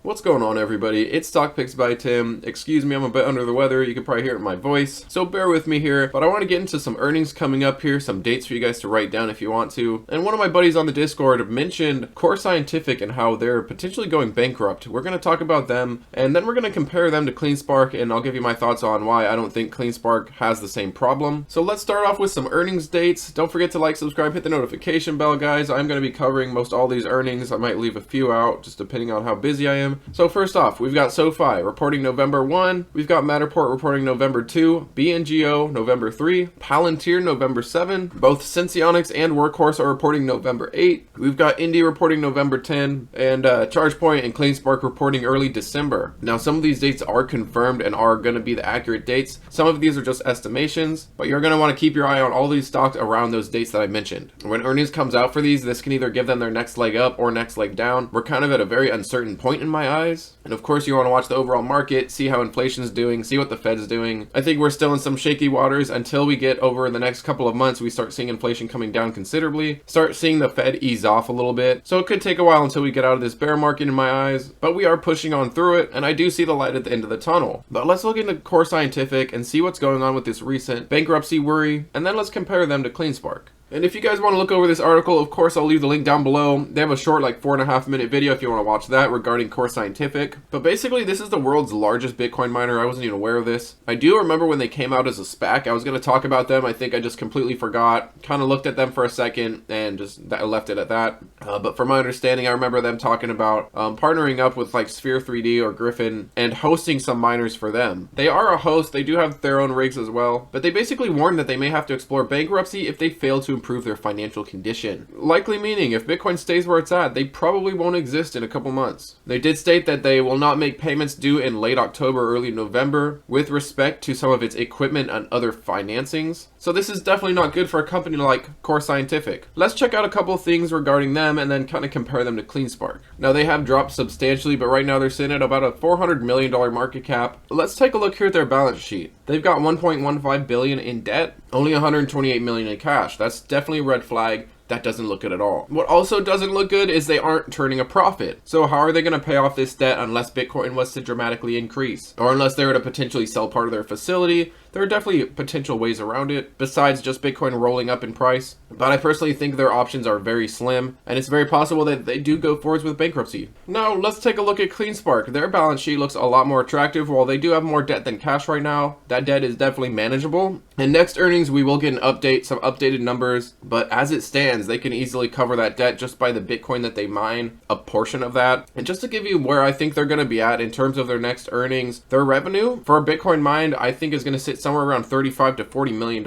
What's going on, everybody? It's Stock Picks by Tim. Excuse me, I'm a bit under the weather. You can probably hear it in my voice, so bear with me here. But I want to get into some earnings coming up here, some dates for you guys to write down if you want to. And one of my buddies on the Discord mentioned Core Scientific and how they're potentially going bankrupt. We're going to talk about them, and then we're going to compare them to CleanSpark, and I'll give you my thoughts on why I don't think CleanSpark has the same problem. So let's start off with some earnings dates. Don't forget to like, subscribe, hit the notification bell, guys. I'm going to be covering most all these earnings. I might leave a few out, just depending on how busy I am. So first off, we've got SoFi reporting November 1, we've got Matterport reporting November 2, bngo November 3, Palantir November 7, both Sensionics and Workhorse are reporting November 8, we've got Indi reporting November 10, and ChargePoint and CleanSpark reporting early December. Now some of these dates are confirmed and are going to be the accurate dates. Some of these are just estimations, but you're going to want to keep your eye on all these stocks around those dates that I mentioned. When earnings comes out for these, this can either give them their next leg up or next leg down. We're kind of at a very uncertain point in my eyes. And of course you want to watch the overall market, see how inflation is doing, see what the Fed's doing. I think we're still in some shaky waters until we get over the next couple of months. We start seeing inflation coming down considerably, start seeing the Fed ease off a little bit. So it could take a while until we get out of this bear market in my eyes, but we are pushing on through it, and I do see the light at the end of the tunnel. But let's look into Core Scientific and see what's going on with this recent bankruptcy worry, and then let's compare them to CleanSpark. And if you guys want to look over this article, of course, I'll leave the link down below. They have a short, like 4.5 minute video if you want to watch that regarding Core Scientific. But basically, this is the world's largest Bitcoin miner. I wasn't even aware of this. I do remember when they came out as a SPAC. I was going to talk about them. I think I just completely forgot. Kind of looked at them for a second and just left it at that. But from my understanding, I remember them talking about partnering up with like Sphere 3D or Griffin and hosting some miners for them. They are a host. They do have their own rigs as well. But they basically warned that they may have to explore bankruptcy if they fail to improve their financial condition. Likely meaning if Bitcoin stays where it's at, they probably won't exist in a couple months. They did state that they will not make payments due in late October, early November with respect to some of its equipment and other financings. So this is definitely not good for a company like Core Scientific. Let's check out a couple things regarding them and then kind of compare them to CleanSpark. Now they have dropped substantially, but right now they're sitting at about a $400 million market cap. Let's take a look here at their balance sheet. They've got 1.15 billion in debt, only 128 million in cash. That's definitely a red flag. That doesn't look good at all. What also doesn't look good is they aren't turning a profit. So how are they going to pay off this debt unless Bitcoin was to dramatically increase? Or unless they were to potentially sell part of their facility? There are definitely potential ways around it, besides just Bitcoin rolling up in price. But I personally think their options are very slim, and it's very possible that they do go forwards with bankruptcy. Now, let's take a look at CleanSpark. Their balance sheet looks a lot more attractive. While they do have more debt than cash right now, that debt is definitely manageable. And next earnings, we will get an update, some updated numbers, but as it stands, they can easily cover that debt just by the Bitcoin that they mine, a portion of that. And just to give you where I think they're going to be at in terms of their next earnings, their revenue for a Bitcoin mined, I think is going to sit somewhere around $35 to $40 million.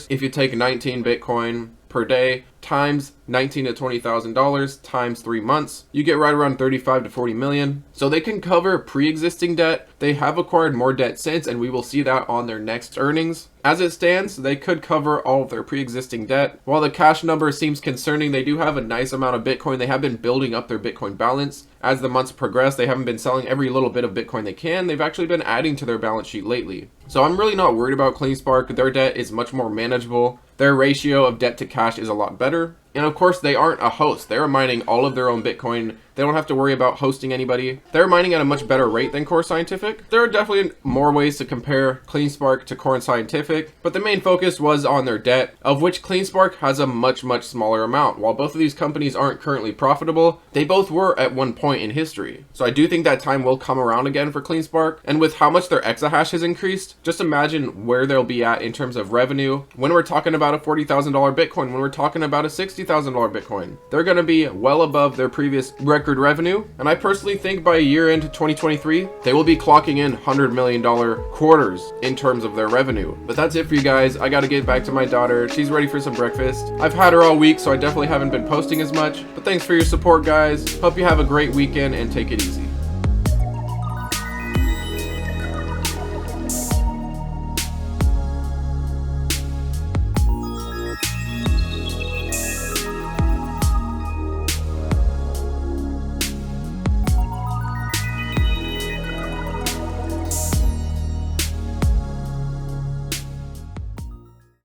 If you take 19 Bitcoin per day times $19,000 to $20,000 times 3 months, you get right around 35 to 40 million. So they can cover pre-existing debt. They have acquired more debt since, and we will see that on their next earnings. As it stands, they could cover all of their pre-existing debt. While the cash number seems concerning, they do have a nice amount of Bitcoin. They have been building up their Bitcoin balance. As the months progress, they haven't been selling every little bit of Bitcoin they can. They've actually been adding to their balance sheet lately. So I'm really not worried about CleanSpark. Their debt is much more manageable. Their ratio of debt to cash is a lot better. And of course, they aren't a host. They're mining all of their own Bitcoin. They don't have to worry about hosting anybody. They're mining at a much better rate than Core Scientific. There are definitely more ways to compare CleanSpark to Core Scientific, but the main focus was on their debt, of which CleanSpark has a much smaller amount. While both of these companies aren't currently profitable, they both were at one point in history. So I do think that time will come around again for CleanSpark. And with how much their exahash has increased, just imagine where they'll be at in terms of revenue. When we're talking about a $40,000 Bitcoin, when we're talking about a $60,000 Bitcoin, they're going to be well above their previous record revenue. And I personally think by year end 2023, they will be clocking in $100 million quarters in terms of their revenue. But that's it for you guys. I got to get back to my daughter. She's ready for some breakfast. I've had her all week, so I definitely haven't been posting as much. But thanks for your support, guys. Hope you have a great weekend and take it easy.